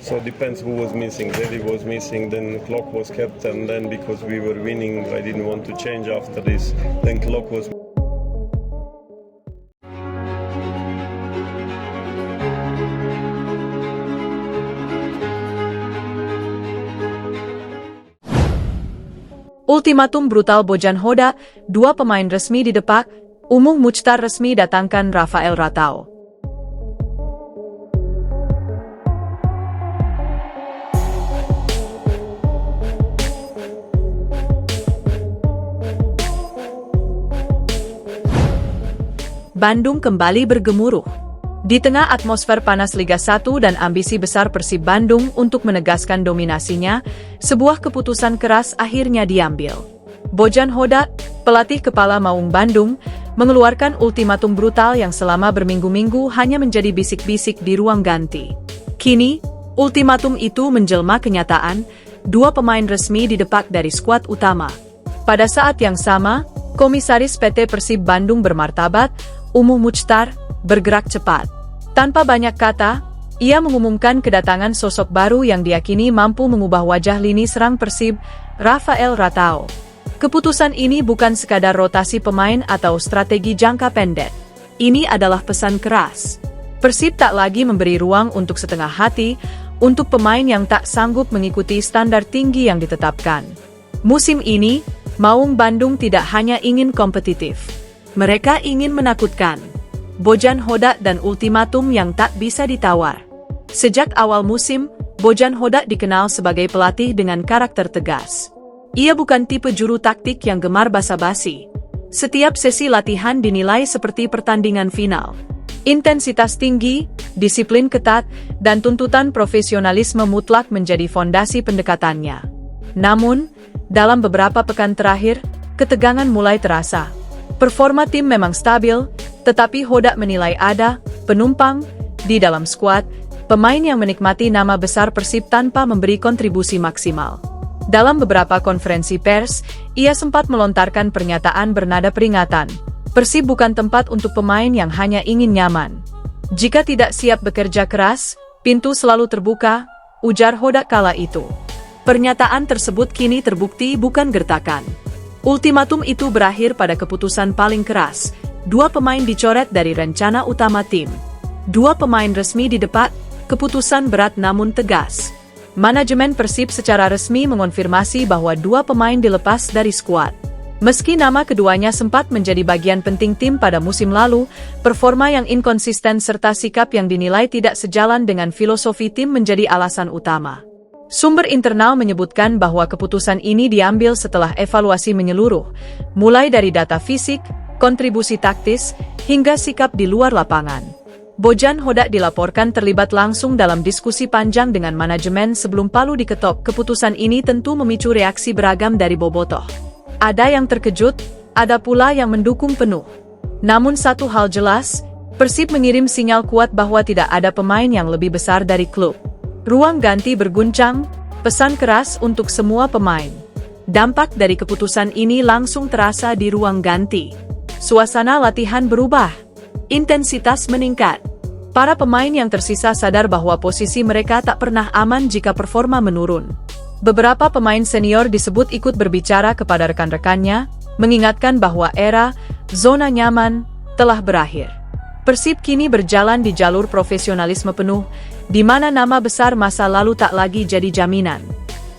So depends who was missing. Teddy was missing, then Clock was kept, and then because we were winning, I didn't want to change after this. Then Clock was. Ultimatum brutal Bojan Hoda, 2 pemain resmi didepak, Umuh Muchtar resmi datangkan Rafael Ratao. Bandung kembali bergemuruh. Di tengah atmosfer panas Liga 1 dan ambisi besar Persib Bandung untuk menegaskan dominasinya, sebuah keputusan keras akhirnya diambil. Bojan Hoda, pelatih kepala Maung Bandung, mengeluarkan ultimatum brutal yang selama berminggu-minggu hanya menjadi bisik-bisik di ruang ganti. Kini, ultimatum itu menjelma kenyataan, 2 pemain resmi didepak dari skuad utama. Pada saat yang sama, Komisaris PT Persib Bandung bermartabat, Umuh Muchtar, bergerak cepat. Tanpa banyak kata, ia mengumumkan kedatangan sosok baru yang diyakini mampu mengubah wajah lini serang Persib, Rafael Ratao. Keputusan ini bukan sekadar rotasi pemain atau strategi jangka pendek. Ini adalah pesan keras. Persib tak lagi memberi ruang untuk setengah hati, untuk pemain yang tak sanggup mengikuti standar tinggi yang ditetapkan. Musim ini, Maung Bandung tidak hanya ingin kompetitif. Mereka ingin menakutkan. Bojan Hoda dan ultimatum yang tak bisa ditawar. Sejak awal musim, Bojan Hoda dikenal sebagai pelatih dengan karakter tegas. Ia bukan tipe juru taktik yang gemar basa-basi. Setiap sesi latihan dinilai seperti pertandingan final. Intensitas tinggi, disiplin ketat, dan tuntutan profesionalisme mutlak menjadi fondasi pendekatannya. Namun, dalam beberapa pekan terakhir, ketegangan mulai terasa. Performa tim memang stabil, tetapi Hoda menilai ada penumpang di dalam skuad, pemain yang menikmati nama besar Persib tanpa memberi kontribusi maksimal. Dalam beberapa konferensi pers, ia sempat melontarkan pernyataan bernada peringatan. Persib bukan tempat untuk pemain yang hanya ingin nyaman. Jika tidak siap bekerja keras, pintu selalu terbuka, ujar Hoda kala itu. Pernyataan tersebut kini terbukti bukan gertakan. Ultimatum itu berakhir pada keputusan paling keras. 2 pemain dicoret dari rencana utama tim. 2 pemain resmi didepak, keputusan berat namun tegas. Manajemen Persib secara resmi mengonfirmasi bahwa 2 pemain dilepas dari skuad. Meski nama keduanya sempat menjadi bagian penting tim pada musim lalu, performa yang inkonsisten serta sikap yang dinilai tidak sejalan dengan filosofi tim menjadi alasan utama. Sumber internal menyebutkan bahwa keputusan ini diambil setelah evaluasi menyeluruh, mulai dari data fisik, kontribusi taktis, hingga sikap di luar lapangan. Bojan Hoda dilaporkan terlibat langsung dalam diskusi panjang dengan manajemen sebelum palu diketok. Keputusan ini tentu memicu reaksi beragam dari bobotoh. Ada yang terkejut, ada pula yang mendukung penuh. Namun satu hal jelas, Persib mengirim sinyal kuat bahwa tidak ada pemain yang lebih besar dari klub. Ruang ganti berguncang, pesan keras untuk semua pemain. Dampak dari keputusan ini langsung terasa di ruang ganti. Suasana latihan berubah. Intensitas meningkat. Para pemain yang tersisa sadar bahwa posisi mereka tak pernah aman jika performa menurun. Beberapa pemain senior disebut ikut berbicara kepada rekan-rekannya, mengingatkan bahwa era zona nyaman telah berakhir. Persib kini berjalan di jalur profesionalisme penuh, di mana nama besar masa lalu tak lagi jadi jaminan.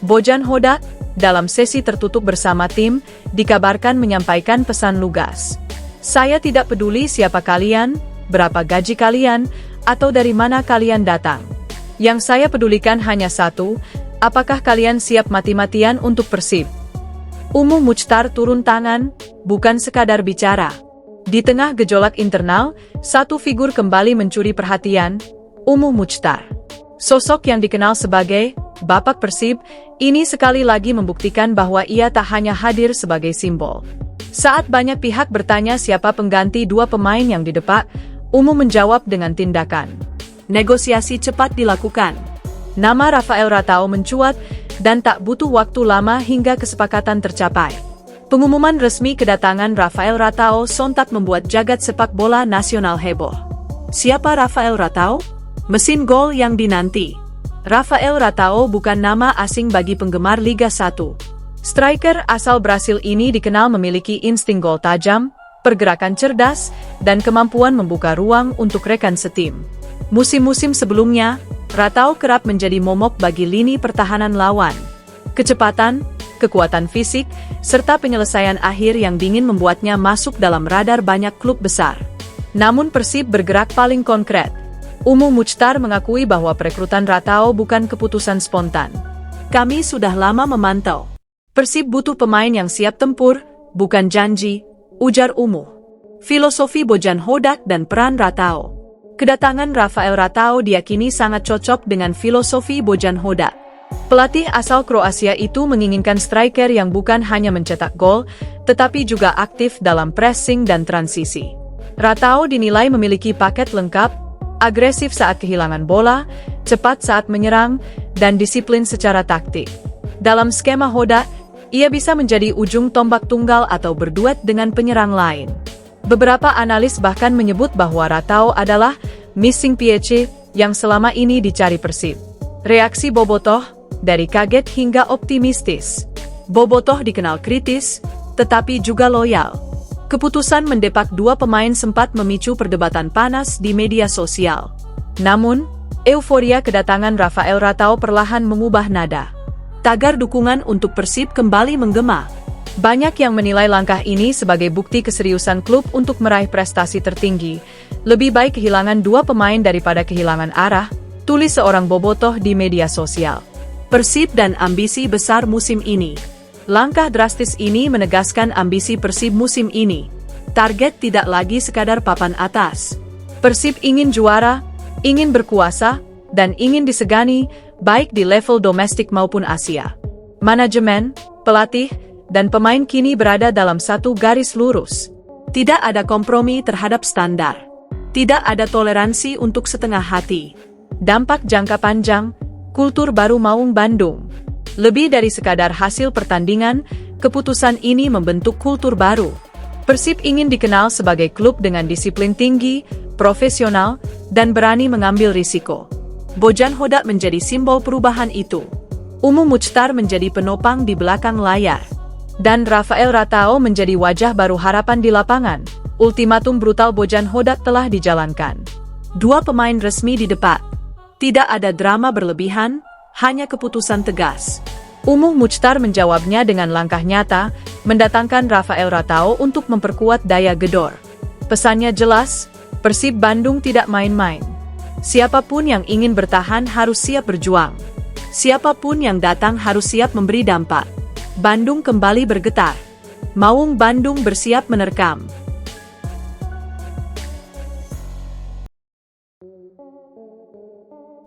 Bojan Hoda, dalam sesi tertutup bersama tim, dikabarkan menyampaikan pesan lugas. Saya tidak peduli siapa kalian, berapa gaji kalian, atau dari mana kalian datang. Yang saya pedulikan hanya satu, apakah kalian siap mati-matian untuk Persib? Umuh Muchtar turun tangan, bukan sekadar bicara. Di tengah gejolak internal, satu figur kembali mencuri perhatian, Umuh Muchtar. Sosok yang dikenal sebagai Bapak Persib, ini sekali lagi membuktikan bahwa ia tak hanya hadir sebagai simbol. Saat banyak pihak bertanya siapa pengganti 2 pemain yang didepak, Umuh menjawab dengan tindakan. Negosiasi cepat dilakukan. Nama Rafael Ratao mencuat, dan tak butuh waktu lama hingga kesepakatan tercapai. Pengumuman resmi kedatangan Rafael Ratao sontak membuat jagat sepak bola nasional heboh. Siapa Rafael Ratao? Mesin gol yang dinanti. Rafael Ratao bukan nama asing bagi penggemar Liga 1. Striker asal Brasil ini dikenal memiliki insting gol tajam, pergerakan cerdas, dan kemampuan membuka ruang untuk rekan setim. Musim-musim sebelumnya, Ratao kerap menjadi momok bagi lini pertahanan lawan. Kecepatan, kekuatan fisik, serta penyelesaian akhir yang dingin membuatnya masuk dalam radar banyak klub besar. Namun Persib bergerak paling konkret. Umu Muchtar mengakui bahwa perekrutan Ratao bukan keputusan spontan. Kami sudah lama memantau. Persib butuh pemain yang siap tempur, bukan janji, ujar Umu. Filosofi Bojan Hodak dan peran Ratao. Kedatangan Rafael Ratao diyakini sangat cocok dengan filosofi Bojan Hodak. Pelatih asal Kroasia itu menginginkan striker yang bukan hanya mencetak gol, tetapi juga aktif dalam pressing dan transisi. Ratao dinilai memiliki paket lengkap, agresif saat kehilangan bola, cepat saat menyerang, dan disiplin secara taktik. Dalam skema Hodak, ia bisa menjadi ujung tombak tunggal atau berduet dengan penyerang lain. Beberapa analis bahkan menyebut bahwa Ratao adalah missing piece yang selama ini dicari Persib. Reaksi Bobotoh, dari kaget hingga optimistis. Bobotoh dikenal kritis, tetapi juga loyal. Keputusan mendepak dua pemain sempat memicu perdebatan panas di media sosial. Namun, euforia kedatangan Rafael Ratao perlahan mengubah nada. Tagar dukungan untuk Persib kembali menggema. Banyak yang menilai langkah ini sebagai bukti keseriusan klub untuk meraih prestasi tertinggi. Lebih baik kehilangan dua pemain daripada kehilangan arah, tulis seorang bobotoh di media sosial. Persib dan ambisi besar musim ini. Langkah drastis ini menegaskan ambisi Persib musim ini. Target tidak lagi sekadar papan atas. Persib ingin juara, ingin berkuasa, dan ingin disegani, baik di level domestik maupun Asia. Manajemen, pelatih, dan pemain kini berada dalam satu garis lurus. Tidak ada kompromi terhadap standar. Tidak ada toleransi untuk setengah hati. Dampak jangka panjang, kultur baru Maung Bandung. Lebih dari sekadar hasil pertandingan, keputusan ini membentuk kultur baru. Persib ingin dikenal sebagai klub dengan disiplin tinggi, profesional, dan berani mengambil risiko. Bojan Hodak menjadi simbol perubahan itu. Umu Muchtar menjadi penopang di belakang layar. Dan Rafael Ratao menjadi wajah baru harapan di lapangan. Ultimatum brutal Bojan Hodak telah dijalankan. Dua pemain resmi di depan. Tidak ada drama berlebihan, hanya keputusan tegas. Umu Muchtar menjawabnya dengan langkah nyata, mendatangkan Rafael Ratao untuk memperkuat daya gedor. Pesannya jelas, Persib Bandung tidak main-main. Siapapun yang ingin bertahan harus siap berjuang. Siapapun yang datang harus siap memberi dampak. Bandung kembali bergetar. Maung Bandung bersiap menerkam.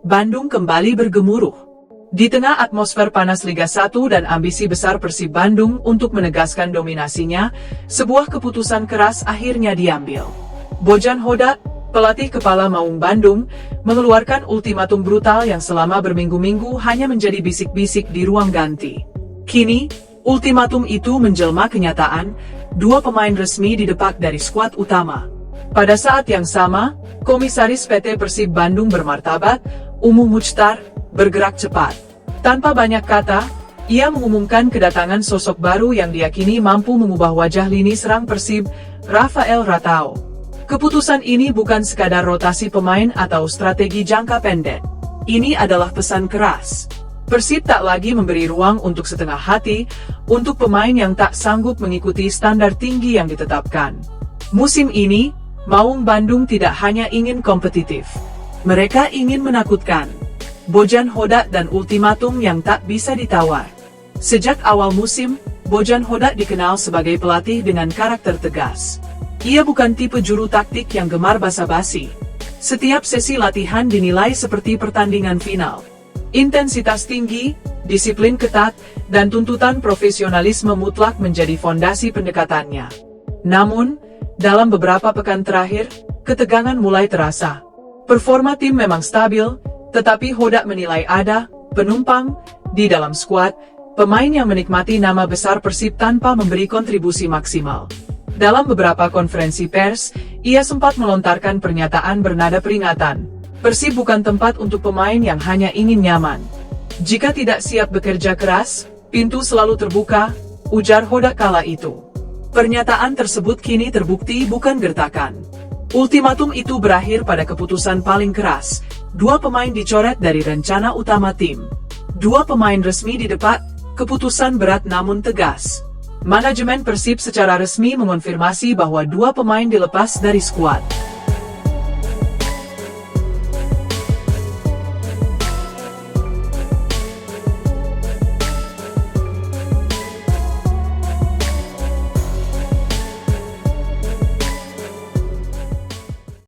Bandung kembali bergemuruh. Di tengah atmosfer panas Liga 1 dan ambisi besar Persib Bandung untuk menegaskan dominasinya, sebuah keputusan keras akhirnya diambil. Bojan Hodak, pelatih kepala Maung Bandung, mengeluarkan ultimatum brutal yang selama berminggu-minggu hanya menjadi bisik-bisik di ruang ganti. Kini, ultimatum itu menjelma kenyataan, dua pemain resmi didepak dari skuad utama. Pada saat yang sama, Komisaris PT Persib Bandung bermartabat, Umu Muchtar, bergerak cepat. Tanpa banyak kata, ia mengumumkan kedatangan sosok baru yang diyakini mampu mengubah wajah lini serang Persib, Rafael Ratao. Keputusan ini bukan sekadar rotasi pemain atau strategi jangka pendek. Ini adalah pesan keras. Persib tak lagi memberi ruang untuk setengah hati, untuk pemain yang tak sanggup mengikuti standar tinggi yang ditetapkan. Musim ini, Maung Bandung tidak hanya ingin kompetitif. Mereka ingin menakutkan. Bojan Hodak dan ultimatum yang tak bisa ditawar. Sejak awal musim, Bojan Hodak dikenal sebagai pelatih dengan karakter tegas. Ia bukan tipe juru taktik yang gemar basa-basi. Setiap sesi latihan dinilai seperti pertandingan final. Intensitas tinggi, disiplin ketat, dan tuntutan profesionalisme mutlak menjadi fondasi pendekatannya. Namun, dalam beberapa pekan terakhir, ketegangan mulai terasa. Performa tim memang stabil, tetapi Hodak menilai ada penumpang di dalam skuad, pemain yang menikmati nama besar Persib tanpa memberi kontribusi maksimal. Dalam beberapa konferensi pers, ia sempat melontarkan pernyataan bernada peringatan. Persib bukan tempat untuk pemain yang hanya ingin nyaman. Jika tidak siap bekerja keras, pintu selalu terbuka, ujar Hoda kala itu. Pernyataan tersebut kini terbukti bukan gertakan. Ultimatum itu berakhir pada keputusan paling keras. Dua pemain dicoret dari rencana utama tim. Dua pemain resmi didepak, keputusan berat namun tegas. Manajemen Persib secara resmi mengonfirmasi bahwa dua pemain dilepas dari skuad.